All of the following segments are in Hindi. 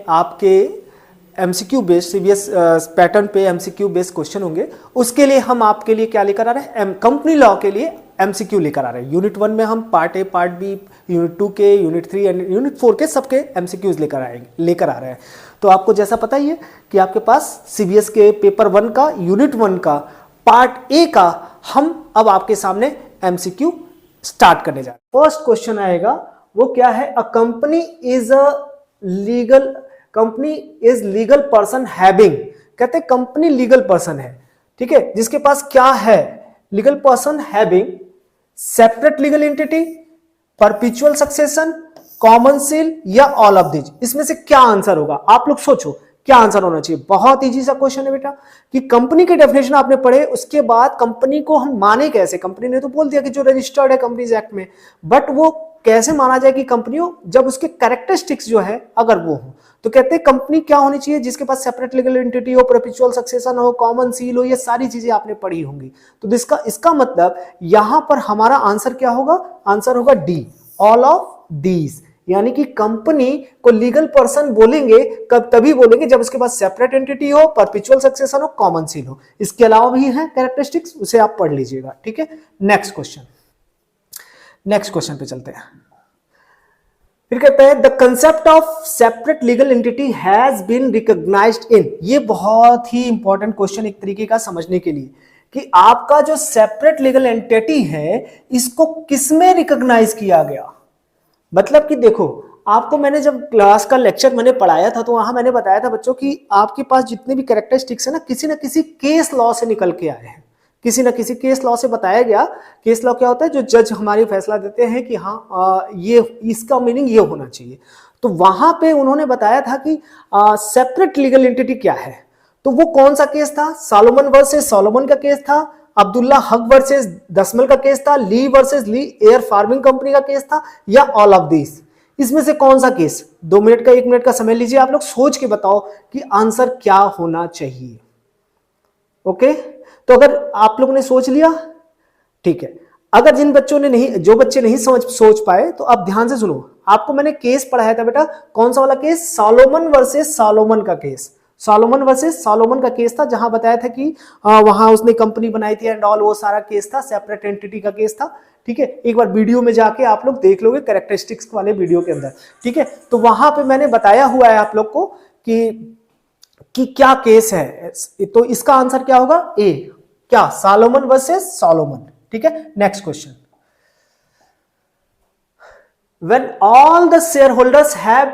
आपके एमसीक्यू बेस्ड सीबीएस पैटर्न पे एमसीक्यू बेस्ड क्वेश्चन होंगे। उसके लिए हम आपके लिए क्या लेकर आ रहे हैं, कंपनी लॉ के लिए एमसीक्यू लेकर आ रहे हैं। यूनिट 1 में हम part A, part B, unit 2 के, यूनिट 3 एंड यूनिट 4 के सबके एमसीक्यूज लेकर आ रहे हैं। तो आपको जैसा पता ही है कि आपके पास सीबीएस के पेपर 1 का, यूनिट 1 का, पार्ट ए का हम अब आपके सामने एमसीक्यू स्टार्ट करने जा रहे हैं। फर्स्ट क्वेश्चन आएगा, वो क्या है, a company is legal person having, कहते हैं कंपनी लीगल पर्सन है, ठीक है, जिसके पास क्या है, legal person having separate legal entity, perpetual succession, common seal या ऑल ऑफ दिस। इसमें से क्या आंसर होगा, आप लोग सोचो क्या आंसर होना चाहिए। बहुत इजी सा क्वेश्चन है बेटा कि कंपनी के डेफिनेशन आपने पढ़े, उसके बाद कंपनी को हम माने कैसे। कंपनी ने तो बोल दिया कि जो रजिस्टर्ड है कंपनीज एक्ट में, बट वो कैसे माना जाए कि कंपनी हो, जब उसके कैरेक्टरिस्टिक्स जो है अगर वो हो, तो कहते हैं कंपनी क्या होनी चाहिए, जिसके पास सेपरेट लीगल एंटिटी हो, परपेचुअल सक्सेशन हो, कॉमन सील हो, ये सारी चीजें आपने पढ़ी होंगी। तो इसका मतलब यहां पर हमारा आंसर क्या होगा, आंसर होगा डी, ऑल ऑफ दीज। यानी कि कंपनी को लीगल पर्सन बोलेंगे कब, तभी बोलेंगे जब उसके पास सेपरेट एंटिटी हो, परपेचुअल सक्सेशन हो, कॉमन सील हो। इसके अलावा भी है कैरेक्टरिस्टिक्स, उसे आप पढ़ लीजिएगा, ठीक है। नेक्स्ट क्वेश्चन पे चलते हैं। फिर कहते हैं the concept of separate legal entity has been recognised in, ये बहुत ही इंपॉर्टेंट क्वेश्चन एक तरीके का समझने के लिए, कि आपका जो सेपरेट लीगल एंटिटी है इसको किसमें रिकॉग्नाइज किया गया। मतलब कि देखो, आपको मैंने जब क्लास का लेक्चर मैंने पढ़ाया था तो वहां मैंने बताया था बच्चों कि आपके पास जितने भी कैरेक्टरिस्टिक्स है ना किसी केस लॉ से निकल के आए हैं, किसी ना किसी केस लॉ से बताया गया। केस लॉ क्या होता है, जो जज हमारी फैसला देते हैं कि हाँ ये इसका मीनिंग ये होना चाहिए। तो वहां पे उन्होंने बताया था कि सेपरेट लीगल एंटिटी क्या है। तो वो कौन सा केस था, सॉलोमन वर्सेस सॉलोमन का केस था, अब्दुल्ला हक वर्सेस दसमल का केस था, ली वर्सेस ली एयर फार्मिंग कंपनी का केस था, या ऑल ऑफ दिस। इसमें से कौन सा केस, 2 मिनट का 1 मिनट का समय लीजिए, आप लोग सोच के बताओ कि आंसर क्या होना चाहिए। ओके, तो अगर आप लोगों ने सोच लिया, ठीक है। अगर जो बच्चे नहीं सोच पाए तो आप ध्यान से सुनो। आपको मैंने केस पढ़ाया था बेटा, कौन सा वाला केस, सॉलोमन वर्सेस सॉलोमन का केस। सॉलोमन वर्सेस सॉलोमन का केस था, जहां बताया था कि वहां उसने कंपनी बनाई थी एंड ऑल, वो सारा केस था, सेपरेट एंटिटी का केस था, ठीक है। एक बार वीडियो में जाके आप लोग देख लोगे, कैरेक्टरिस्टिक्स वाले वीडियो के अंदर, ठीक है। तो वहां पे मैंने बताया हुआ है आप लोग को कि क्या केस है। तो इसका आंसर क्या होगा, ए, क्या, सॉलोमन वर्सेस सॉलोमन, ठीक है। Next question, when all the shareholders have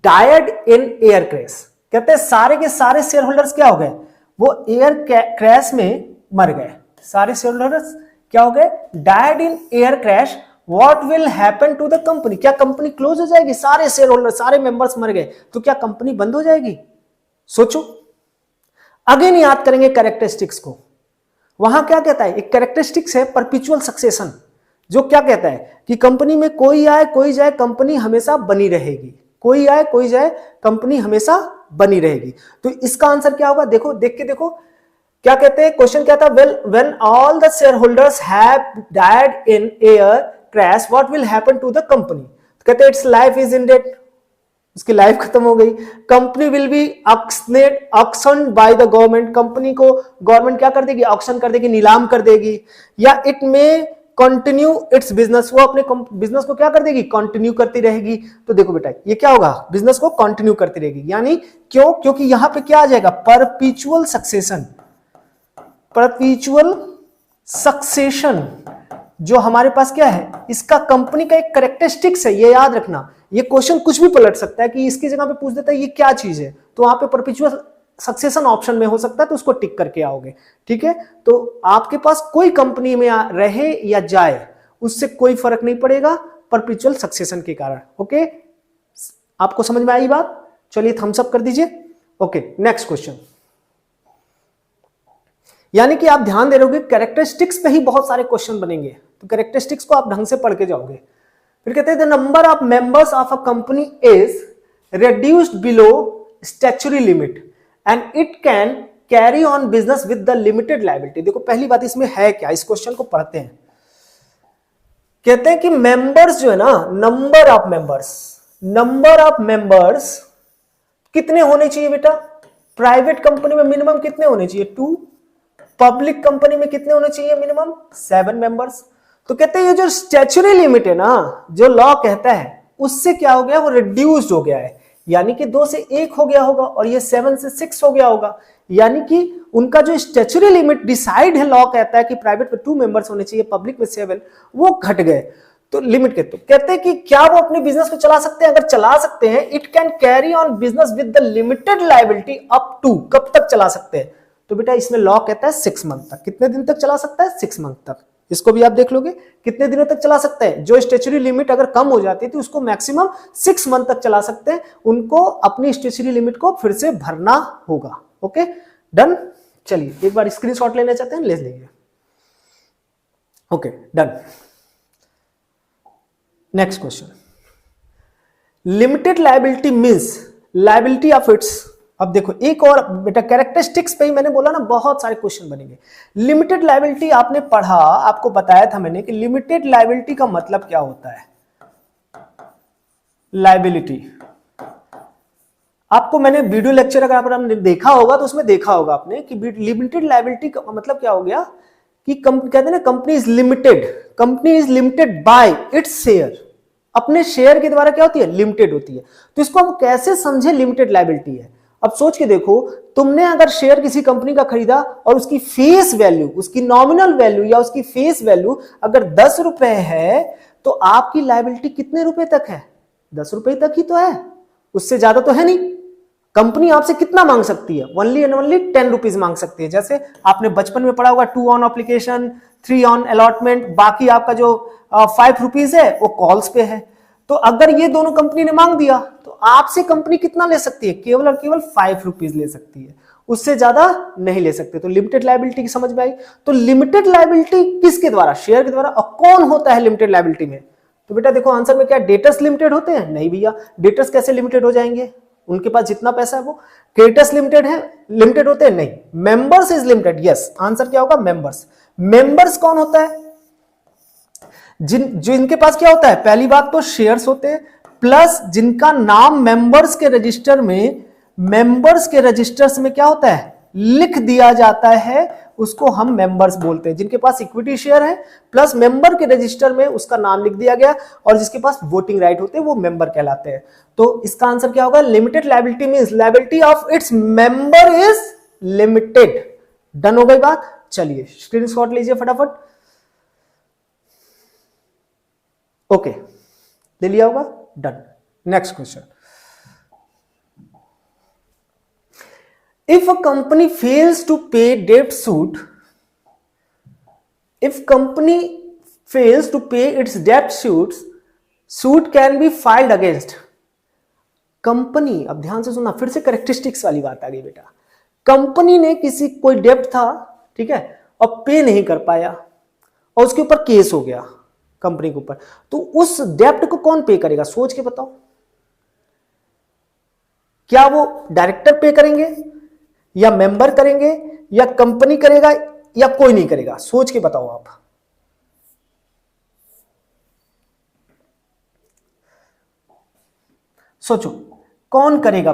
died in air crash, कहते हैं सारे के सारे शेयर होल्डर्स क्या हो गए, वो एयर क्रैश में मर गए। सारे शेयर होल्डर्स क्या हो गए, died in air crash, what will happen to the company, क्या कंपनी क्लोज हो जाएगी, सारे शेयर होल्डर सारे मेंबर्स मर गए तो क्या कंपनी बंद हो जाएगी। सोचो, अगेन याद करेंगे कैरेक्टरिस्टिक्स को। वहां क्या कहता है, एक कैरेक्टरिस्टिक्स है परपेचुअल सक्सेशन, जो क्या कहता है कि कंपनी में कोई आए कोई जाए कंपनी हमेशा बनी रहेगी, कोई आए कोई जाए कंपनी हमेशा बनी रहेगी। तो इसका आंसर क्या होगा, देखो क्या कहते हैं, क्वेश्चन क्या था, when all the shareholders have died in air crash what will happen to the company. कहते हैं its life is in debt, उसकी लाइफ खत्म हो गई। Company will be auctioned by the government, company को गवर्नमेंट क्या कर देगी, ऑक्शन कर देगी, नीलाम कर देगी। या इट में कंटिन्यू इट्स बिजनेस, वो अपने बिजनेस को क्या कर देगी, कंटिन्यू करती रहेगी। तो देखो बेटा ये क्या होगा, बिजनेस को कंटिन्यू करती रहेगी, यानी क्यों, क्योंकि यहां पे क्या आ जाएगा, परपेचुअल सक्सेशन। परपेचुअल सक्सेशन जो हमारे पास क्या है, इसका कंपनी का एक कैरेक्टरिस्टिक्स है, ये याद रखना। ये क्वेश्चन कुछ भी पलट सकता है कि इसकी जगह पे पूछ देता है ये क्या चीज है, तो वहां पे परपेचुअल सक्सेशन ऑप्शन में हो सकता है, तो उसको टिक करके आओगे, ठीक है। तो आपके पास कोई कंपनी में रहे या जाए उससे कोई फर्क नहीं पड़ेगा परपेचुअल सक्सेशन के कारण। ओके, आपको समझ में आई बात, चलिए थम्स अप कर दीजिए। Okay, next question. यानी कि आप ध्यान दे रहोगे, कैरेक्टरिस्टिक्स पे ही बहुत सारे क्वेश्चन बनेंगे, तो कैरेक्टरिस्टिक्स को आप ढंग से पढ़ के जाओगे। फिर कहते हैं the number of members of a company is reduced below statutory limit and it can carry on business with the limited liability। देखो पहली बात इसमें है क्या, इस क्वेश्चन को पढ़ते हैं। कहते हैं कि मेंबर्स जो है ना, नंबर ऑफ मेंबर्स कितने होने चाहिए बेटा? प्राइवेट कंपनी में मिनिमम कितने होने चाहिए? 2। पब्लिक कंपनी में कितने होने चाहिए? Minimum 7 members. तो कहते हैं ये जो स्टैच्यूटरी लिमिट है ना, जो लॉ कहता है, उससे क्या हो गया? वो रिड्यूस्ड हो गया है, यानी कि 2 से 1 हो गया होगा और ये 7 से 6 हो गया होगा। यानी कि उनका जो स्टैच्यूटरी लिमिट डिसाइड है, लॉ कहता है कि प्राइवेट में 2 मेंबर्स होने चाहिए, पब्लिक में 7, वो घट गए। तो लिमिट कहते हैं कि क्या वो अपने बिजनेस को चला सकते हैं? अगर चला सकते हैं, it can carry on business with the limited liability up to, कब तक चला सकते हैं? तो बेटा इसमें लॉ कहता है 6 मंथ तक। कितने दिन तक चला सकता है? 6 मंथ तक। इसको भी आप देख लोगे कितने दिनों तक चला सकते हैं। जो स्टैच्यूटरी लिमिट अगर कम हो जाती है तो उसको मैक्सिमम 6 मंथ तक चला सकते हैं। उनको अपनी स्टैच्यूटरी लिमिट को फिर से भरना होगा। Okay, done. चलिए एक बार स्क्रीनशॉट लेना चाहते हैं, ले लीजिए। Okay, done. Next question, limited liability means liability of its. अब देखो एक और बेटा कैरेक्टरिस्टिक्स पे ही मैंने बोला ना, बहुत सारे क्वेश्चन बनेंगे। लिमिटेड लायबिलिटी आपने पढ़ा, आपको बताया था मैंने कि लिमिटेड लायबिलिटी का मतलब क्या होता है। लायबिलिटी आपको मैंने वीडियो लेक्चर अगर आपने देखा होगा तो उसमें देखा होगा आपने कि लिमिटेड लायबिलिटी का मतलब क्या हो गया कि कहते हैं ना, company is limited by its share. अपने शेयर के द्वारा क्या होती है? लिमिटेड होती है। तो इसको हम कैसे समझे लिमिटेड लायबिलिटी है? अब सोच के देखो, तुमने अगर शेयर किसी कंपनी का खरीदा और उसकी फेस वैल्यू, उसकी नॉमिनल वैल्यू या उसकी फेस वैल्यू अगर 10 रुपए है, तो आपकी लायबिलिटी कितने रुपए तक है? 10 रुपए तक ही तो है, उससे ज्यादा तो है नहीं। कंपनी आपसे कितना मांग सकती है? ओनली एंड ओनली 10 रुपीज मांग सकती है। जैसे आपने बचपन में पढ़ा होगा, 2 ऑन एप्लीकेशन, 3 ऑन अलॉटमेंट, बाकी आपका जो 5 रुपीज है वो कॉल्स पे है। तो अगर ये दोनों कंपनी ने मांग दिया तो आपसे कंपनी कितना ले सकती है? केवल और केवल 5 रुपीज ले सकती है, उससे ज्यादा नहीं ले सकते। तो लिमिटेड लायबिलिटी की समझ में आई। तो लिमिटेड लायबिलिटी किसके द्वारा? शेयर के द्वारा। और कौन होता है लिमिटेड लायबिलिटी में? तो बेटा देखो आंसर में क्या, डेटर्स लिमिटेड होते हैं? नहीं भैया, डेटर्स कैसे लिमिटेड हो जाएंगे? उनके पास जितना पैसा है वो। क्रेडिटर्स लिमिटेड होते हैं? नहीं। Members is limited. Yes, answer क्या होगा? मेंबर्स। मेंबर्स कौन होता है? जो इनके पास क्या होता है? पहली बात तो शेयर्स होते हैं, प्लस जिनका नाम मेंबर्स के रजिस्टर्स में क्या होता है? लिख दिया जाता है, उसको हम मेंबर्स बोलते हैं। जिनके पास इक्विटी शेयर है प्लस मेंबर के रजिस्टर में उसका नाम लिख दिया गया और जिसके पास वोटिंग राइट होते हैं वो मेंबर कहलाते हैं। तो इसका आंसर क्या होगा? Limited liability means liability of its member is limited. Done हो गई बात। चलिए स्क्रीनशॉट लीजिए फटाफट। ओके, ले लिया होगा। Done. Next question, if a company fails to pay debt suit its debt suit can be filed against company. अब ध्यान से सुनना, फिर से कैरेक्टरिस्टिक्स वाली बात आ गई बेटा। कंपनी ने कोई डेब्ट था, ठीक है, और पे नहीं कर पाया और उसके ऊपर केस हो गया कंपनी के ऊपर, तो उस डेब्ट को कौन पे करेगा? सोच के बताओ। क्या वो डायरेक्टर पे करेंगे या मेंबर करेंगे या कंपनी करेगा या कोई नहीं करेगा? सोच के बताओ आप। सोचो कौन करेगा?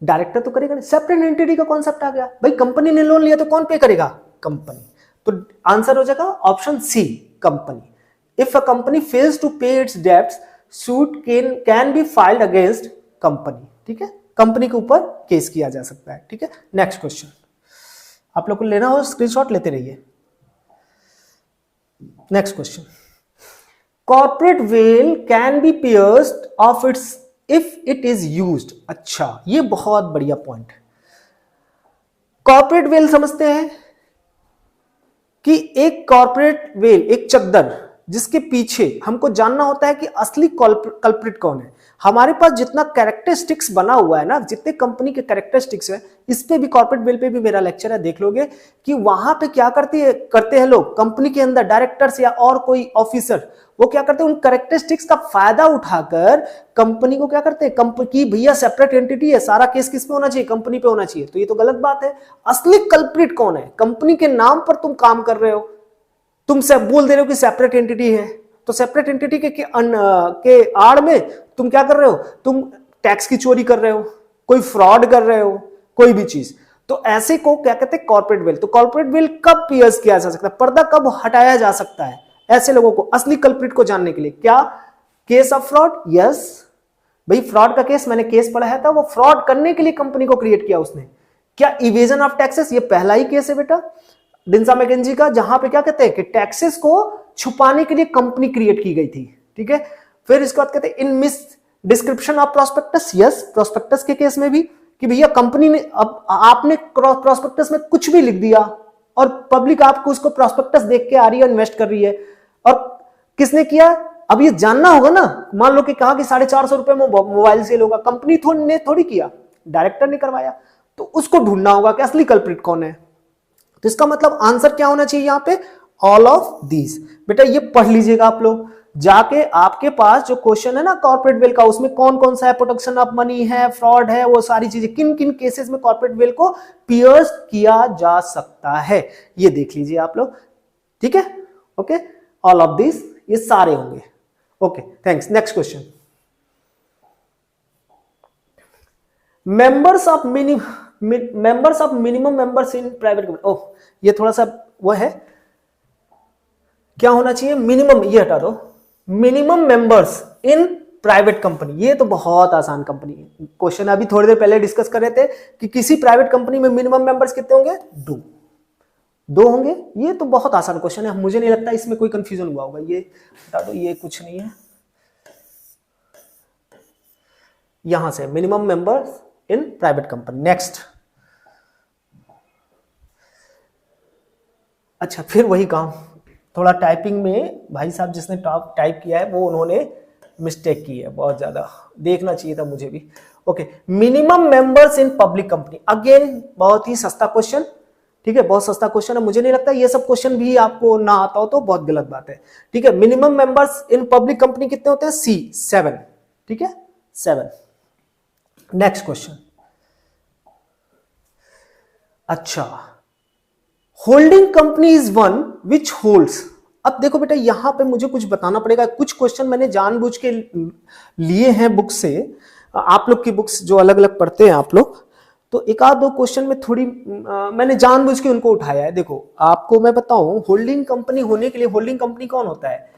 डायरेक्टर तो करेगा नहीं। सेपरेट एंटिटी का कॉन्सेप्ट आ गया भाई। कंपनी ने लोन लिया तो कौन पे करेगा? कंपनी। तो आंसर हो जाएगा option C, company. If a company fails to pay its debts suit can be filed against company. ठीक है, कंपनी के ऊपर केस किया जा सकता है। ठीक है, नेक्स्ट क्वेश्चन आप लोग को लेना हो स्क्रीनशॉट लेते रहिए। Next question, corporate veil can be pierced of its if it is used. अच्छा, ये बहुत बढ़िया पॉइंट। कॉर्पोरेट वेल समझते हैं कि एक कॉर्पोरेट वेल, एक चद्दर जिसके पीछे हमको जानना होता है कि असली कल्प्रिट कौन है। हमारे पास जितना कैरेक्टरिस्टिक्स बना हुआ है ना, जितने कंपनी के कैरेक्टरिस्टिक्स है, इस पे भी कॉर्पोरेट वेल पे भी मेरा लेक्चर है, देख लोगे कि वहां पे क्या करते हैं लोग। कंपनी के अंदर डायरेक्टर्स या और कोई ऑफिसर वो क्या करते हैं, उन कैरेक्टरिस्टिक्स का फायदा उठाकर कंपनी को क्या करते हैं, कंपनी भैया सेपरेट एंटिटी है, सारा केस किस पे होना चाहिए? कंपनी पे होना चाहिए। तो ये तो गलत बात है। असली कल्प्रिट कौन है? कंपनी के नाम पर तुम काम कर रहे हो, तुम सब बोल दे रहे हो कि सेपरेट एंटिटी है, तो सेपरेट एंटिटी के आड़ में तुम क्या कर रहे हो? तुम टैक्स की चोरी कर रहे हो। कोई फ्रॉड कर रहे हो, कोई भी चीज, तो ऐसे को क्या कहते हैं कॉर्पोरेट वेल्थ। तो कॉर्पोरेट वेल्थ कब पियर्स किया जा सकता है, पर्दा कब हटाया जा सकता है ऐसे लोगों को, असली कल्प्रिट को जानने के लिए। क्या केस ऑफ फ्रॉड, यस भाई फ्रॉड का केस मैंने केस पढ़ाया था, वो फ्रॉड करने के लिए कंपनी को क्रिएट किया उसने। क्या इवेजन ऑफ टैक्सेस, ये पहला ही केस है बेटा डिंसा मैकेंजी का, जहां पे क्या कहते हैं कि टैक्सेस को छुपाने के लिए कंपनी क्रिएट की गई थी, ठीक है। फिर इसके बाद कहते हैं in misdescription of prospectus, yes prospectus के केस में भी कि भैया कंपनी ने, अब आपने प्रोस्पेक्टस में कुछ भी लिख दिया और पब्लिक आपको उसको प्रोस्पेक्टस देख के आ रही है, इन्वेस्ट कर रही है, और किसने किया, अब ये जानना होगा ना। मान लो कि कहा कि 450 रुपए में मोबाइल सेल होगा, कंपनी ने थोड़ी किया, डायरेक्टर ने करवाया, तो उसको ढूंढना होगा कि असली कल्प्रिट कौन है। तो इसका मतलब आंसर क्या होना चाहिए यहां पे, ऑल ऑफ दीज। बेटा ये पढ़ लीजिएगा आप लोग जाके, आपके पास जो क्वेश्चन है ना कॉर्पोरेट वेल का, उसमें कौन कौन सा है, प्रोटेक्शन ऑफ मनी है, फ्रॉड है, वो सारी चीजें किन किन केसेस में कॉर्पोरेट वेल को पियर्स किया जा सकता है, ये देख लीजिए आप लोग, ठीक है। ओके, ऑल ऑफ दिस ये सारे होंगे। Okay thanks. Next question, members of minimum members in private company. Oh ये थोड़ा सा वो है, क्या होना चाहिए, मिनिमम, ये हटा दो, minimum members in private company. ये तो बहुत आसान कंपनी है, क्वेश्चन अभी थोड़ी देर पहले डिस्कस कर रहे थे कि किसी प्राइवेट कंपनी में मिनिमम मेंबर्स कितने होंगे, दो होंगे। ये तो बहुत आसान क्वेश्चन है, मुझे नहीं लगता इसमें कोई कंफ्यूजन हुआ होगा। ये हटा दो, ये कुछ नहीं है, यहां से minimum members in private company. Next, अच्छा फिर वही काम, थोड़ा टाइपिंग में भाई साहब जिसने टाइप किया है वो उन्होंने मिस्टेक की है बहुत ज्यादा, देखना चाहिए था मुझे भी। Okay, minimum members in public company, again बहुत ही सस्ता क्वेश्चन, ठीक है, बहुत सस्ता क्वेश्चन है। मुझे नहीं लगता ये सब क्वेश्चन भी आपको ना आता हो तो बहुत गलत बात है, ठीक है। Minimum members in public company कितने होते हैं, सी 7, ठीक है 7। नेक्स्ट क्वेश्चन, अच्छा, holding company is one which holds. अब देखो बेटा यहां पे मुझे कुछ बताना पड़ेगा, कुछ क्वेश्चन मैंने जानबूझ के लिए हैं बुक से, आप लोग की बुक्स जो अलग अलग पढ़ते हैं आप लोग, तो एक आध दो क्वेश्चन में थोड़ी मैंने जानबूझ के उनको उठाया है। देखो आपको मैं बताऊं, होल्डिंग कंपनी होने के लिए, होल्डिंग कंपनी कौन होता है,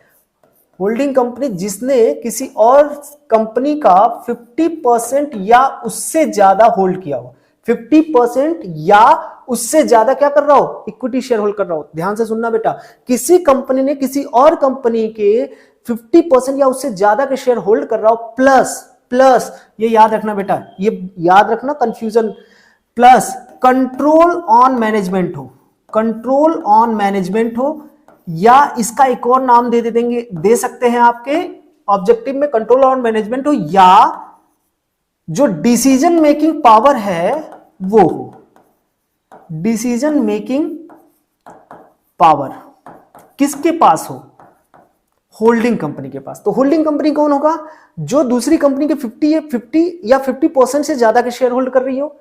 होल्डिंग कंपनी जिसने किसी और कंपनी का 50% या उससे ज्यादा होल्ड किया हो, 50% या उससे ज्यादा क्या कर रहा हो, इक्विटी शेयर होल्ड कर रहा हो। ध्यान से सुनना बेटा, किसी कंपनी ने किसी और कंपनी के 50% या उससे ज्यादा के शेयर होल्ड कर रहा हो, प्लस ये याद रखना बेटा, ये याद रखना confusion, plus control on management हो, कंट्रोल ऑन मैनेजमेंट हो, या इसका एक और नाम दे सकते हैं आपके ऑब्जेक्टिव में, कंट्रोल ऑन मैनेजमेंट हो, या जो डिसीजन मेकिंग पावर है वो हो, डिसीजन मेकिंग पावर किसके पास हो, होल्डिंग कंपनी के पास। तो होल्डिंग कंपनी कौन होगा, जो दूसरी कंपनी के 50 या 50% से ज्यादा के शेयर होल्ड कर रही हो,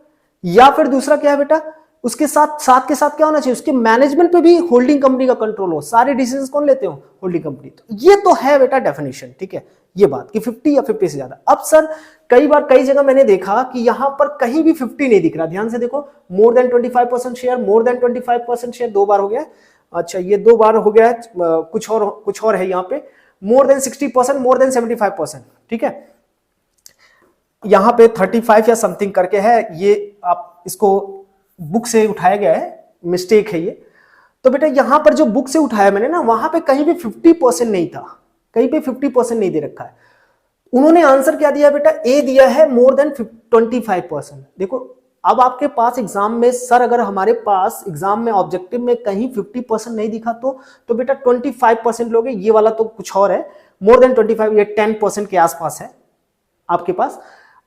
या फिर दूसरा क्या है बेटा, उसके साथ के साथ क्या होना चाहिए, उसके मैनेजमेंट पे भी होल्डिंग कंपनी का कंट्रोल हो, सारे डिसीजन कौन लेते हो, होल्डिंग कंपनी। तो ये तो है बेटा डेफिनेशन, ठीक है, ये बात कि 50 या 50 से ज्यादा। अब सर कई बार कई जगह मैंने देखा कि यहां पर कहीं भी 50 नहीं दिख रहा, ध्यान से देखो, more than 25% share, more than 25% share 2 बार हो गया, अच्छा ये 2 बार हो गया है, कुछ और है यहाँ पे, मोर देन 60%, मोर देन 75%, ठीक है, यहां पे 35 या समथिंग करके है, ये आप इसको बुक से उठाया गया है, मिस्टेक है ये। तो बेटा यहां पर जो बुक से उठाया मैंने ना, वहां पे कहीं भी 50% नहीं था, कहीं पे 50% नहीं दे रखा है। उन्होंने आंसर क्या दिया बेटा, ए दिया है मोर देन 25%। देखो अब आपके पास एग्जाम में, सर अगर हमारे पास एग्जाम में ऑब्जेक्टिव में कहीं 50% नहीं दिखा तो बेटा 25% लोगे, ये वाला तो कुछ और है, मोर देन 25 ये 10% के आसपास है आपके पास।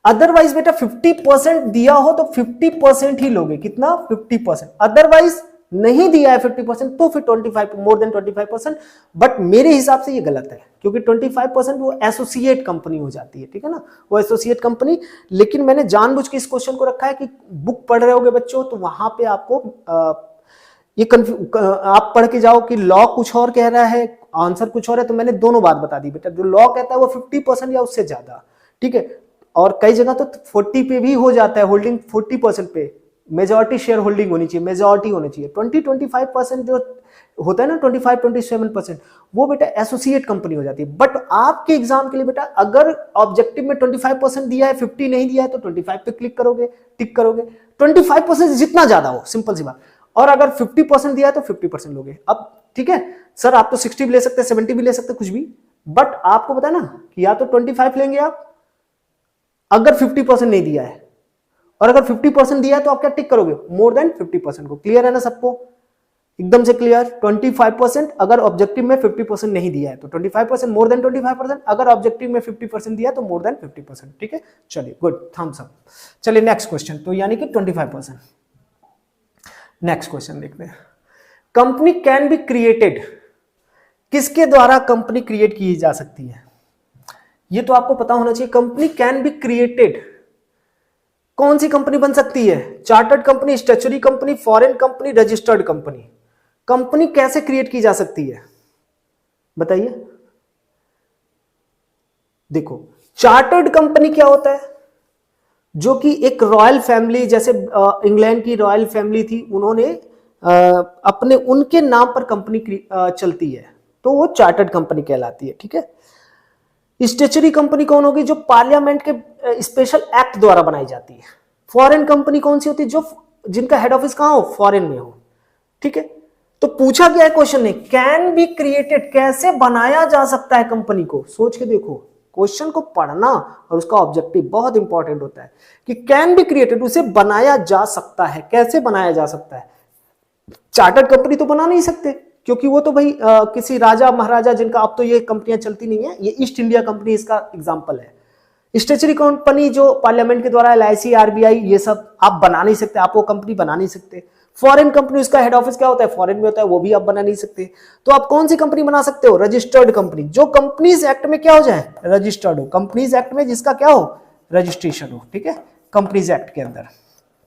अदरवाइज बेटा 50% दिया हो तो 50% ही लोगे, कितना 50%, अदरवाइज नहीं दिया है 50% तो फिर 25, मोर देन 25%। बट मेरे हिसाब से ये गलत है, क्योंकि 25% वो एसोसिएट कंपनी हो जाती है, ठीक है ना, वो एसोसिएट कंपनी। लेकिन मैंने जानबूझ के इस क्वेश्चन को रखा है कि बुक पढ़ रहे होगे बच्चों, तो वहां पे आपको आप पढ़ के जाओ कि लॉ कुछ और कह रहा है, आंसर कुछ और है, तो मैंने दोनों बात बता दी बेटा। जो लॉ कहता है वो 50% या उससे ज्यादा, ठीक है, और कई जगह तो 40 पे भी हो जाता है, होल्डिंग 40% पे, मेजॉरिटी शेयर होल्डिंग होनी चाहिए, मेजॉरिटी होनी चाहिए। 20-25% जो होता है ना, 25-27%, वो बेटा एसोसिएट कंपनी हो जाती है। बट आपके एग्जाम के लिए बेटा अगर ऑब्जेक्टिव में 25% दिया है, 50 नहीं दिया है, तो 25 पे क्लिक करोगे, टिक करोगे। 25% जितना ज्यादा हो, सिंपल सी बात। और अगर 50% दिया है तो 50% लोगे। अब ठीक है सर, आप तो 60 भी ले सकते हैं, 70 भी ले सकते हैं, कुछ भी, बट आपको पता है ना कि या तो 25 लेंगे आप अगर 50% नहीं दिया है, और अगर 50% दिया है तो आप क्या टिक करोगे, मोर देन 50% को। क्लियर है ना सबको, एकदम से क्लियर। 25% अगर ऑब्जेक्टिव में 50% नहीं दिया है तो 25%, मोर देन 25%, अगर ऑब्जेक्टिव में 50% दिया है तो मोर देन 50%। ठीक है, चलिए गुड, थम्स अप। चलिए नेक्स्ट क्वेश्चन, तो यानी कि 25%। नेक्स्ट क्वेश्चन देखते हैं। कंपनी कैन बी क्रिएटेड, किसके द्वारा कंपनी क्रिएट की जा सकती है, ये तो आपको पता होना चाहिए। कंपनी कैन बी क्रिएटेड, कौन सी कंपनी बन सकती है, chartered company, statutory company, foreign company, registered company. Company कैसे क्रिएट की जा सकती है बताइए। देखो चार्टर्ड कंपनी क्या होता है, जो कि एक रॉयल फैमिली, जैसे इंग्लैंड की रॉयल फैमिली थी, उन्होंने अपने उनके नाम पर कंपनी चलती है, तो वो चार्टर्ड कंपनी कहलाती है। ठीक है, स्टैच्यूटरी कंपनी कौन होगी, जो पार्लियामेंट के स्पेशल एक्ट द्वारा बनाई जाती है। फॉरेन कंपनी कौन सी होती है, जो जिनका हेड ऑफिस कहां हो, फॉरेन में हो। ठीक है, तो पूछा गया है क्वेश्चन में, कैन बी क्रिएटेड, कैसे बनाया जा सकता है कंपनी को। सोच के देखो, क्वेश्चन को पढ़ना और उसका ऑब्जेक्टिव बहुत इंपॉर्टेंट होता है कि कैन बी क्रिएटेड, उसे बनाया जा सकता है, कैसे बनाया जा सकता है। चार्टर्ड कंपनी तो बना नहीं सकते, क्योंकि वो तो भाई किसी राजा महाराजा, जिनका अब तो ये कंपनियां चलती नहीं है, ये ईस्ट इंडिया कंपनी इसका एग्जांपल है। स्टैच्यूटरी कंपनी जो पार्लियामेंट के द्वारा, LIC, RBI, ये सब आप बना नहीं सकते, आप वो कंपनी बना नहीं सकते। फॉरेन कंपनी, उसका हेड ऑफिस क्या होता है, फॉरेन में होता है, वो भी आप बना नहीं सकते। तो आप कौन सी कंपनी बना सकते हो, रजिस्टर्ड कंपनी, जो कंपनीज एक्ट में क्या हो जाए, रजिस्टर्ड हो। कंपनीज एक्ट में जिसका क्या हो, रजिस्ट्रेशन हो। ठीक है, कंपनीज एक्ट के अंदर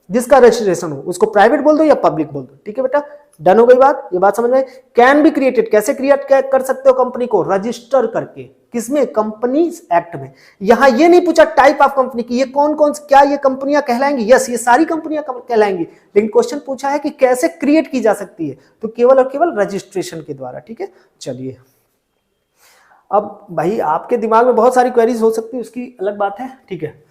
जिसका रजिस्ट्रेशन हो, उसको प्राइवेट बोल दो या पब्लिक बोल दो। ठीक है बेटा, डन हो गई बात, ये बात समझ में। कैन बी क्रिएटेड, कैसे क्रिएट कर सकते हो कंपनी को, रजिस्टर करके, किसमें, कंपनीज एक्ट में। यहां ये नहीं पूछा टाइप ऑफ कंपनी की, ये कौन कौन, क्या ये कंपनियां कहलाएंगी, यस ये सारी कंपनियां कहलाएंगी, लेकिन क्वेश्चन पूछा है कि कैसे क्रिएट की जा सकती है, तो केवल और केवल रजिस्ट्रेशन के द्वारा। ठीक है, चलिए अब भाई आपके दिमाग में बहुत सारी क्वेरीज हो सकती है, उसकी अलग बात है। ठीक है,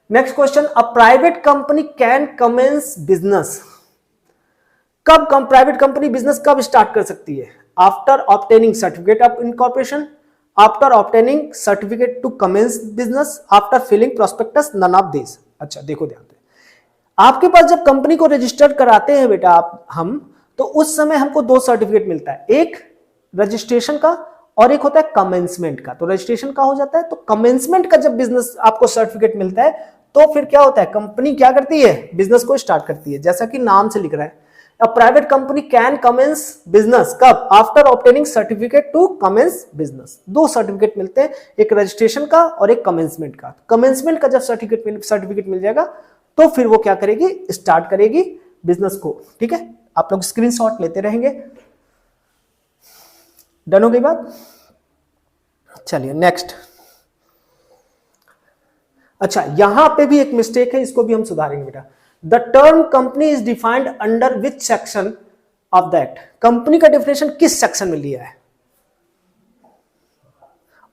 next question, a private company can commence business, कब प्राइवेट कंपनी बिजनेस कब स्टार्ट कर सकती है, after obtaining certificate of incorporation, after obtaining certificate to commence business, after filing prospectus, none of this. अच्छा देखो ध्यान से, आपके पास जब कंपनी को रजिस्टर कराते हैं बेटा हम, तो उस समय हमको दो सर्टिफिकेट मिलता है, एक रजिस्ट्रेशन का और एक होता है कमेंसमेंट का। तो रजिस्ट्रेशन का हो जाता है, तो कमेंसमेंट का जब बिजनेस आपको सर्टिफिकेट मिलता है, तो फिर क्या होता है, कंपनी क्या करती है, बिजनेस को स्टार्ट करती है, जैसा कि नाम से लिख रहा है। A private company can commence business कब, after obtaining certificate to commence business. दो सर्टिफिकेट मिलते हैं, एक रजिस्ट्रेशन का और एक कमेंसमेंट का। कमेंसमेंट का जब सर्टिफिकेट मिल जाएगा, तो फिर वो क्या करेगी, स्टार्ट करेगी बिजनेस को। ठीक है, आप लोग स्क्रीनशॉट लेते रहेंगे। डन हो गई बात, चलिए नेक्स्ट। अच्छा यहां पे भी एक मिस्टेक है, इसको भी हम सुधारेंगे बेटा। The term company is defined under which section of the act, company का डेफिनेशन किस सेक्शन में लिया है,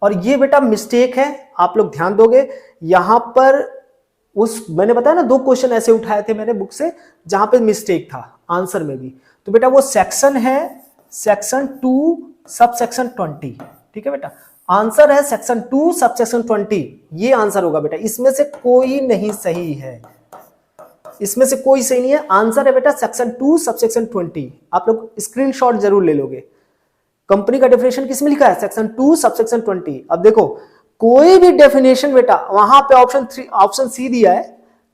और ये बेटा मिस्टेक है, आप लोग ध्यान दोगे। यहां पर उस मैंने बताया ना, दो क्वेश्चन ऐसे उठाए थे मैंने बुक से जहां पे मिस्टेक था आंसर में भी, तो बेटा वो सेक्शन है सेक्शन 2 सब सेक्शन 20। ठीक है बेटा, आंसर है सेक्शन 2 सब सेक्शन 20, ये आंसर होगा बेटा, इसमें से कोई नहीं सही है, इसमें से कोई सही नहीं है। आंसर है बेटा सेक्शन 2 सब सेक्शन 20। आप लोग स्क्रीनशॉट जरूर ले लोगे। कंपनी का डेफिनेशन किसमें लिखा है, सेक्शन 2 सब सेक्शन 20। अब देखो कोई भी डेफिनेशन बेटा, वहां पे ऑप्शन सी दिया है,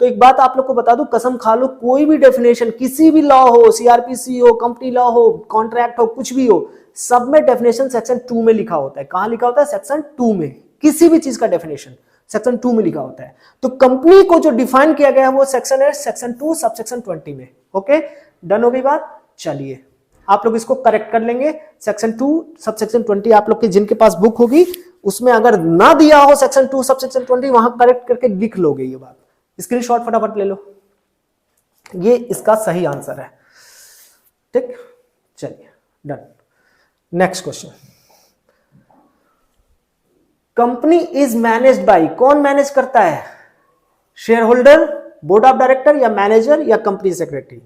तो एक बात आप लोग को बता दूं, कसम खा लो, कोई भी डेफिनेशन किसी भी लॉ हो, सीआरपीसी हो, कंपनी लॉ हो, कॉन्ट्रैक्ट हो, कुछ भी हो, सब में डेफिनेशन सेक्शन 2 में लिखा होता है। कहां लिखा होता है, सेक्शन 2 में। किसी भी चीज का डेफिनेशन सेक्शन 2 में लिखा होता है। तो कंपनी को जो डिफाइन किया गया है वो सेक्शन है सेक्शन 2 सब सेक्शन 20 में। ओके, डन हो गई बात। चलिए आप लोग इसको करेक्ट कर लेंगे, सेक्शन 2 सब सेक्शन 20 आप लोग के जिनके पास बुक होगी उसमें अगर ना दिया हो सेक्शन 2 सब सेक्शन 20, वहां करेक्ट करके लिख लोगे ये बात, स्क्रीनशॉट फटाफट ले लो, ये इसका सही आंसर है। ठीक, चलिए done. Next question, company is managed by, कौन मैनेज करता है? Share holder, board of director, या मैनेजर, या कंपनी सेक्रेटरी?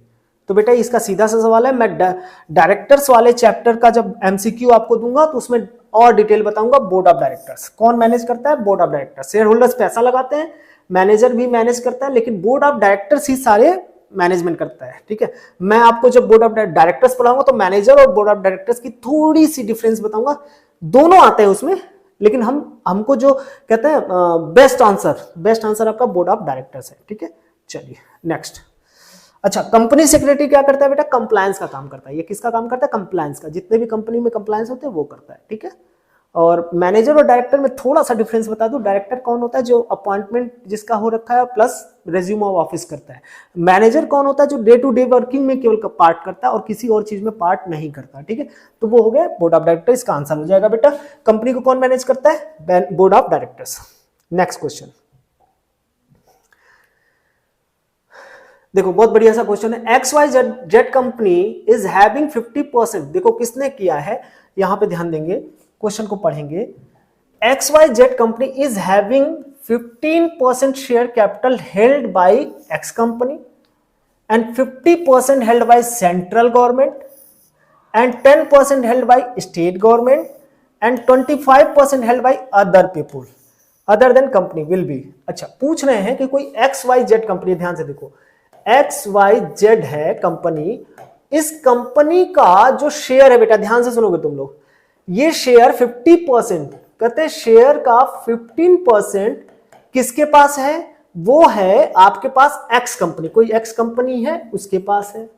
तो बेटा इसका सीधा सा सवाल है, मैं डायरेक्टर्स वाले चैप्टर का जब एमसीक्यू आपको दूंगा तो उसमें और डिटेल बताऊंगा। बोर्ड ऑफ डायरेक्टर्स कौन मैनेज करता है? Board of directors. Share holders पैसा लगाते हैं, मैनेजर भी मैनेज करता है, लेकिन बोर्ड ऑफ डायरेक्टर्स ही सारे मैनेजमेंट करता है। ठीक है, मैं आपको जब बोर्ड ऑफ डायरेक्टर्स पढ़ाऊंगा तो मैनेजर और बोर्ड ऑफ डायरेक्टर्स की थोड़ी सी डिफरेंस बताऊंगा, दोनों आते हैं उसमें, लेकिन हमको जो कहते हैं बेस्ट आंसर आपका बोर्ड ऑफ डायरेक्टर्स है। ठीक है, चलिए नेक्स्ट। अच्छा, कंपनी सेक्रेटरी क्या करता है बेटा? कंप्लायंस का काम करता है। ये किसका काम करता है? कंप्लायंस का। जितने भी कंपनी में कंप्लायंस होते हैं वो करता है। ठीक है, और मैनेजर और डायरेक्टर में थोड़ा सा डिफरेंस बता दूं। डायरेक्टर कौन होता है? जो अपॉइंटमेंट जिसका हो रखा है प्लस रेज्यूम ऑफ ऑफिस करता है। मैनेजर कौन होता है? जो डे टू डे वर्किंग में केवल पार्ट करता है और किसी और चीज में पार्ट नहीं करता। ठीक है, तो वो हो गया बोर्ड ऑफ डायरेक्टर। इसका आंसर हो जाएगा बेटा, कंपनी को कौन मैनेज करता है? Board of directors. Next question देखो, बहुत बढ़िया सा क्वेश्चन है। XYZ कंपनी इज हैविंग 50%, देखो किसने किया है, यहां पे ध्यान देंगे, क्वेश्चन को पढ़ेंगे। XYZ company is having 15% share capital held by X company and 50% held by central government and 10% held by state government and 25% held by other people other than company will B. अच्छा, पूछ रहे हैं कि कोई XYZ कंपनी, ध्यान से देखो, XYZ है कंपनी, इस कंपनी का जो शेयर है बेटा, ध्यान से सुनोगे तुम लोग, ये शेयर 50%, कहते हैं शेयर का 15% किसके पास है? वो है आपके पास X कंपनी, कोई X कंपनी है उसके पास है।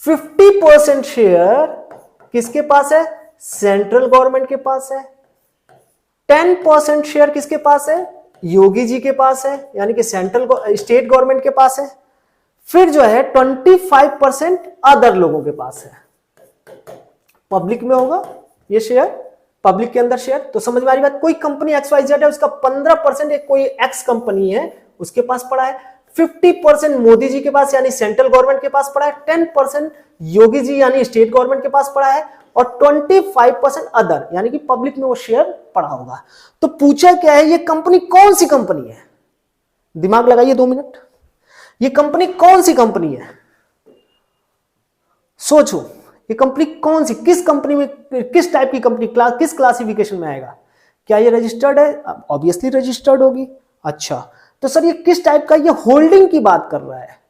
50% शेयर किसके पास है? सेंट्रल गवर्नमेंट के पास है। 10% शेयर किसके पास है? योगी जी के पास है, यानी कि स्टेट गवर्नमेंट के पास है। फिर जो है 25% अदर लोगों के पास है। पब्लिक में होगा ये शेयर, पब्लिक के अंदर शेयर। तो समझ में आ रही बात? कोई कंपनी XYZ है, उसका 15% एक कोई X कंपनी है उसके पास पड़ा है, 50% मोदी जी के पास यानी सेंट्रल गवर्नमेंट के पास पड़ा है, 10% योगी जी यानी स्टेट गवर्नमेंट के पास पड़ा है, और 25% अदर यानी कि पब्लिक में वो शेयर पड़ा होगा। तो पूछा क्या है, ये कंपनी कौन सी कंपनी है? दिमाग लगाइए 2 मिनट, ये कंपनी कौन सी कंपनी है? सोचो, ये कंपनी कौन सी, किस कंपनी में, किस टाइप की कंपनी, किस क्लासिफिकेशन में आएगा? क्या ये रजिस्टर्ड है? ऑब्वियसली रजिस्टर्ड होगी। अच्छा, तो सर ये किस टाइप का, ये होल्डिंग की बात कर रहा है।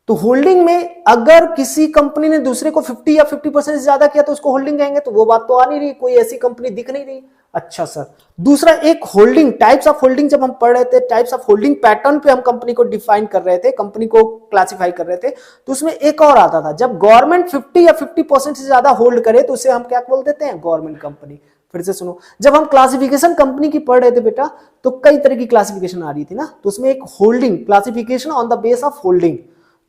तो होल्डिंग में अगर किसी कंपनी ने दूसरे को 50 या 50% से ज्यादा किया तो उसको होल्डिंग कहेंगे, तो वो बात तो आ नहीं रही, कोई ऐसी कंपनी दिख नहीं रही। अच्छा सर, दूसरा एक होल्डिंग, टाइप्स ऑफ होल्डिंग जब हम पढ़ रहे थे, टाइप्स ऑफ होल्डिंग पैटर्न पे हम कंपनी को डिफाइन कर रहे थे, कंपनी को क्लासिफाई कर रहे थे, तो उसमें एक और आता था, जब गवर्नमेंट 50 या 50% से ज्यादा होल्ड करे तो उसे हम क्या बोल देते हैं? Government company. फिर से सुनो, जब हम क्लासिफिकेशन कंपनी की पढ़ रहे थे बेटा, तो कई तरह की क्लासिफिकेशन आ रही थी ना, तो उसमें एक holding classification on the base of holding,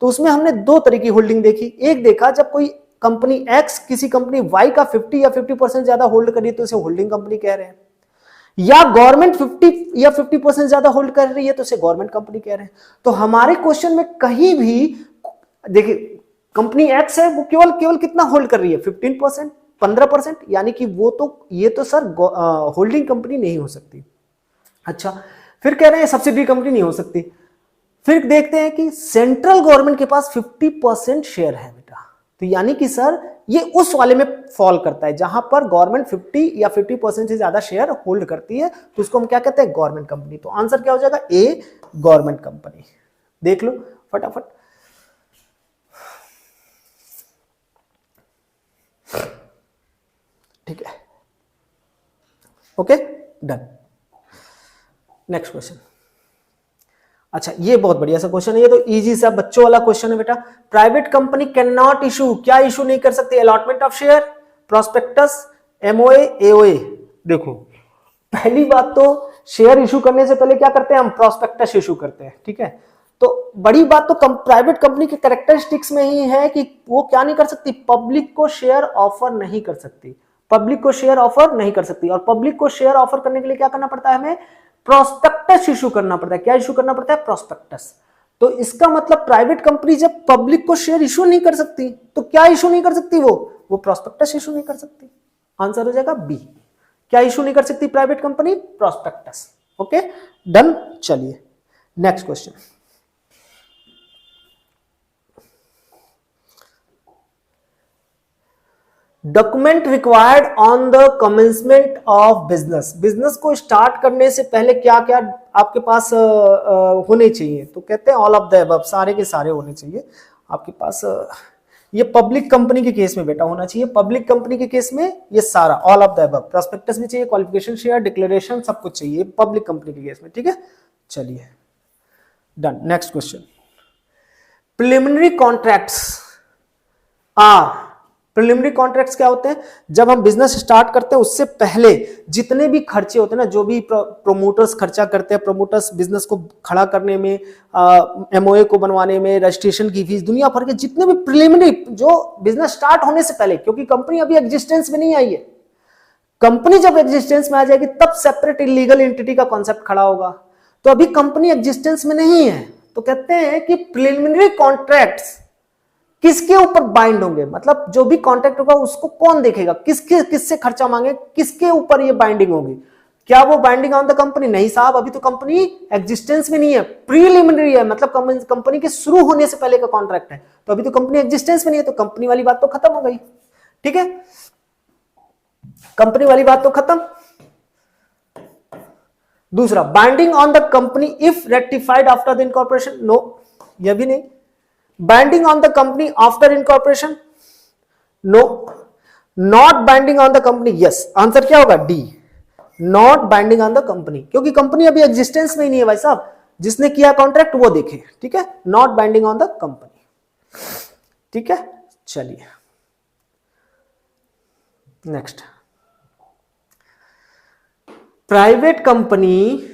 तो उसमें हमने 2 तरह की होल्डिंग देखी। एक देखा जब कोई कंपनी X किसी कंपनी Y का 50 या 50% ज्यादा होल्ड करी तो उसे होल्डिंग कंपनी कह रहे हैं, या गवर्नमेंट 50 या 50% ज्यादा होल्ड कर रही है तो उसे गवर्नमेंट कंपनी कह रहे हैं। तो हमारे क्वेश्चन में कहीं भी देखिए, कंपनी X है वो केवल कितना होल्ड कर रही है? 15%, 15%, यानी कि वो तो, ये तो सर होल्डिंग कंपनी नहीं हो सकती। अच्छा, फिर कह रहे हैं सब्सिडरी कंपनी नहीं हो सकती। फिर देखते हैं कि सेंट्रल गवर्नमेंट के पास 50% शेयर है बेटा, तो यानी कि सर ये उस वाले में फॉल करता है जहां पर गवर्नमेंट 50 या 50% से ज्यादा शेयर होल्ड करती है, तो उसको हम क्या कहते हैं? Government company. तो आंसर क्या हो जाएगा? ए, गवर्नमेंट कंपनी। देख लो फटाफट। ठीक है, ओके डन। Next question. अच्छा, ये बहुत बढ़िया सा क्वेश्चन है, ये तो इजी सा बच्चों वाला क्वेश्चन है बेटा। Private company can not issue, क्या इशू नहीं कर सकती? Allotment of share, prospectus, MOA, AOA. देखो, पहली बात तो शेयर इशू करने से पहले क्या करते हैं हम? प्रोस्पेक्टस इशू करते हैं। ठीक है, तो बड़ी बात तो प्राइवेट कंपनी के कैरेक्टरिस्टिक्स में ही है कि वो क्या नहीं कर सकती? पब्लिक को शेयर ऑफर नहीं कर सकती। पब्लिक को शेयर ऑफर नहीं कर सकती। और पब्लिक को शेयर ऑफर करने के लिए क्या करना पड़ता है, हमें प्रोस्पेक्टस इशू करना पड़ता है। क्या इशू करना पड़ता है, प्रोस्पेक्टस। तो इसका मतलब प्राइवेट कंपनी जब पब्लिक को शेयर इशू नहीं कर सकती तो क्या इशू नहीं कर सकती, वो प्रोस्पेक्टस इशू नहीं कर सकती। आंसर हो जाएगा बी। क्या इशू नहीं कर सकती private company, prospectus. Okay done. चलिए next question. Document required on the commencement of business. Business को स्टार्ट करने से पहले क्या क्या आपके पास होने चाहिए, तो कहते हैं ऑल ऑफ द अबव, सारे के सारे होने चाहिए आपके पास। ये पब्लिक कंपनी के केस में बेटा होना चाहिए, पब्लिक कंपनी के केस में ये सारा all of the above, prospectus भी चाहिए, क्वालिफिकेशन शेयर, डिक्लेरेशन, सब कुछ चाहिए पब्लिक कंपनी के केस में। ठीक है चलिए done. Next question. Preliminary contracts are, preliminary contracts क्या होते हैं, जब हम बिजनेस स्टार्ट करते हैं उससे पहले जितने भी खर्चे होते हैं ना, जो भी प्रोमोटर्स खर्चा करते हैं, प्रोमोटर्स बिजनेस को खड़ा करने में, एमओए को बनवाने में, रजिस्ट्रेशन की फीस, दुनिया भर के जितने भी प्रिलिमिनरी, जो बिजनेस स्टार्ट होने से पहले, क्योंकि कंपनी अभी एग्जिस्टेंस में नहीं आई है, कंपनी जब एग्जिस्टेंस में आ जाएगी तब सेपरेट इलीगल एंटिटी का कॉन्सेप्ट खड़ा होगा। तो अभी कंपनी एग्जिस्टेंस में नहीं है, तो कहते हैं कि प्रिलिमिनरी कॉन्ट्रैक्ट्स किसके ऊपर बाइंड होंगे, मतलब जो भी कॉन्ट्रैक्ट होगा उसको कौन देखेगा, किससे खर्चा मांगे, किसके ऊपर ये बाइंडिंग होगी। क्या वो बाइंडिंग ऑन द कंपनी, नहीं साहब, अभी तो कंपनी एग्जिस्टेंस में नहीं है, प्रीलिमिनरी है, मतलब कंपनी के शुरू होने से पहले का कॉन्ट्रैक्ट है, तो अभी तो कंपनी एग्जिस्टेंस में नहीं है, तो कंपनी वाली बात तो खत्म हो गई। ठीक है कंपनी वाली बात तो खत्म। दूसरा, binding on the company if rectified after the incorporation, no, यह भी नहीं। Binding on the company after incorporation, no. Not binding on the company, yes, answer क्या होगा, D, not binding on the company, क्योंकि कंपनी अभी एग्जिस्टेंस में ही नहीं है भाई साहब, जिसने किया कॉन्ट्रैक्ट वो देखे। ठीक है, not binding on the company. ठीक है चलिए next. Private company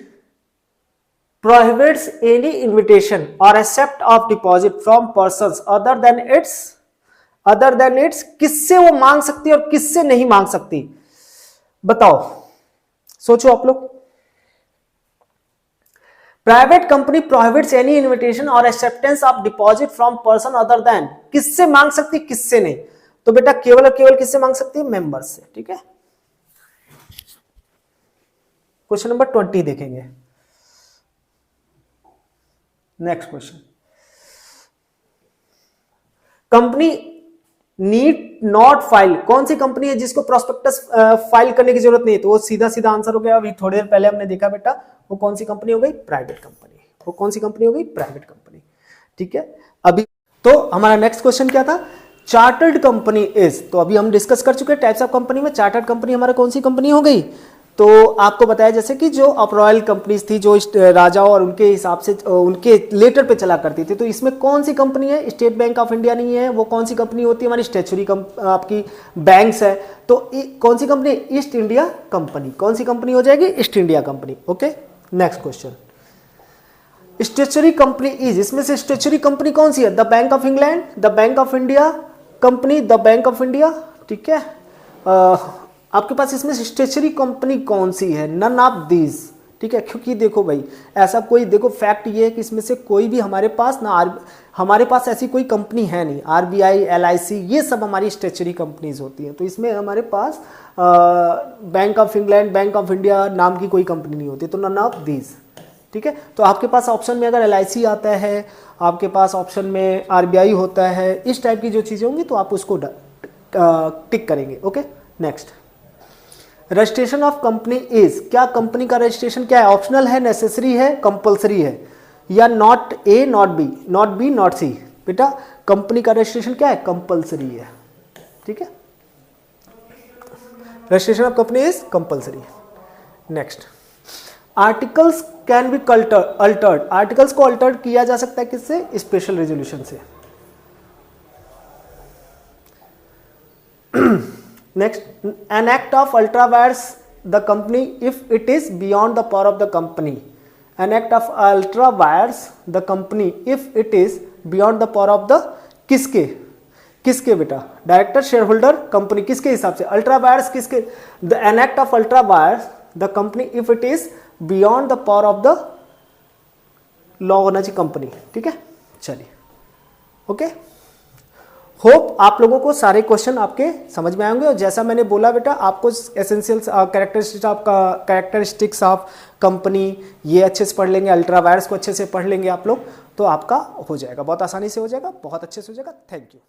prohibits any invitation or accept of deposit from persons other than its, किससे वो मांग सकती है और किससे नहीं मांग सकती, बताओ, सोचो आप लोग। Private company prohibits any invitation or acceptance of deposit from person other than, किससे मांग सकती, किससे नहीं, तो बेटा केवल और केवल किससे मांग सकती है, मेंबर से। ठीक है क्वेश्चन नंबर 20 देखेंगे। Next question. Company need not file, कौन सी कंपनी है जिसको प्रोस्पेक्टस फाइल करने की जरूरत नहीं है, तो वो सीधा सीधा आंसर हो गया, अभी थोड़ी देर पहले हमने देखा बेटा, वो कौन सी कंपनी हो गई, प्राइवेट कंपनी। वो कौन सी कंपनी हो गई, प्राइवेट कंपनी। ठीक है अभी तो हमारा नेक्स्ट क्वेश्चन क्या था, चार्टर्ड कंपनी इज, तो अभी हम डिस्कस कर चुके हैं टाइप्स ऑफ कंपनी में, चार्टर्ड कंपनी हमारा कौन सी कंपनी हो गई, तो आपको बताया जैसे कि जो अप रॉयल कंपनीज थी, जो राजाओं और उनके हिसाब से उनके लेटर पे चला करती थी, तो इसमें कौन सी कंपनी है, स्टेट बैंक ऑफ इंडिया नहीं है, वो कौन सी कंपनी होती है, हमारी स्टेचुरी आपकी बैंक्स है, तो कौन सी कंपनी, ईस्ट इंडिया कंपनी। कौन सी कंपनी हो जाएगी, east India company. Okay next question. Statutory company is, इसमें से स्टेचुरी कंपनी कौन सी है, the bank of England, the bank of India company, the bank of India. ठीक है आपके पास इसमें स्टेचुरी कंपनी कौन सी है, नन ऑफ दीज। ठीक है क्योंकि देखो भाई ऐसा कोई, देखो फैक्ट ये है कि इसमें से कोई भी हमारे पास ना, हमारे पास ऐसी कोई कंपनी है नहीं, आरबीआई, एलआईसी, ये सब हमारी स्टेचुरी कंपनीज होती हैं, तो इसमें हमारे पास bank of England, bank of India नाम की कोई कंपनी नहीं होती, तो नन ऑफ दीज। ठीक है तो आपके पास ऑप्शन में अगर एलआईसी आता है, आपके पास ऑप्शन में आरबीआई होता है, इस टाइप की जो चीज़ें होंगी तो आप उसको टिक करेंगे। Okay next. Registration of company is, क्या कंपनी का रजिस्ट्रेशन क्या है, ऑप्शनल है, नेसेसरी है, कंपलसरी है, या not A not B, not B not C. बेटा कंपनी का रजिस्ट्रेशन क्या है, कंपलसरी है। ठीक है registration of company is compulsory. Next, articles can be altered, articles को अल्टर्ड किया जा सकता है किससे, स्पेशल रेजोल्यूशन से। Next, an act of ultravirus the company if it is beyond the power of the company. An act of ultravirus the company if it is beyond the power of the किसके, किसके बेटा, डायरेक्टर, शेयर होल्डर, कंपनी, किसके हिसाब से, अल्ट्रा वायर्स किसके, the an act of ultra vires the company if it is beyond the power of the law होना चाहिए कंपनी। ठीक है, चलिए ओके। होप आप लोगों को सारे क्वेश्चन आपके समझ में आएंगे, और जैसा मैंने बोला बेटा आपको एसेंशियल्स कैरेक्टरिस्टिक्स ऑफ कंपनी ये अच्छे से पढ़ लेंगे, अल्ट्रा वायर्स को अच्छे से पढ़ लेंगे आप लोग, तो आपका हो जाएगा, बहुत आसानी से हो जाएगा, बहुत अच्छे से हो जाएगा। Thank you.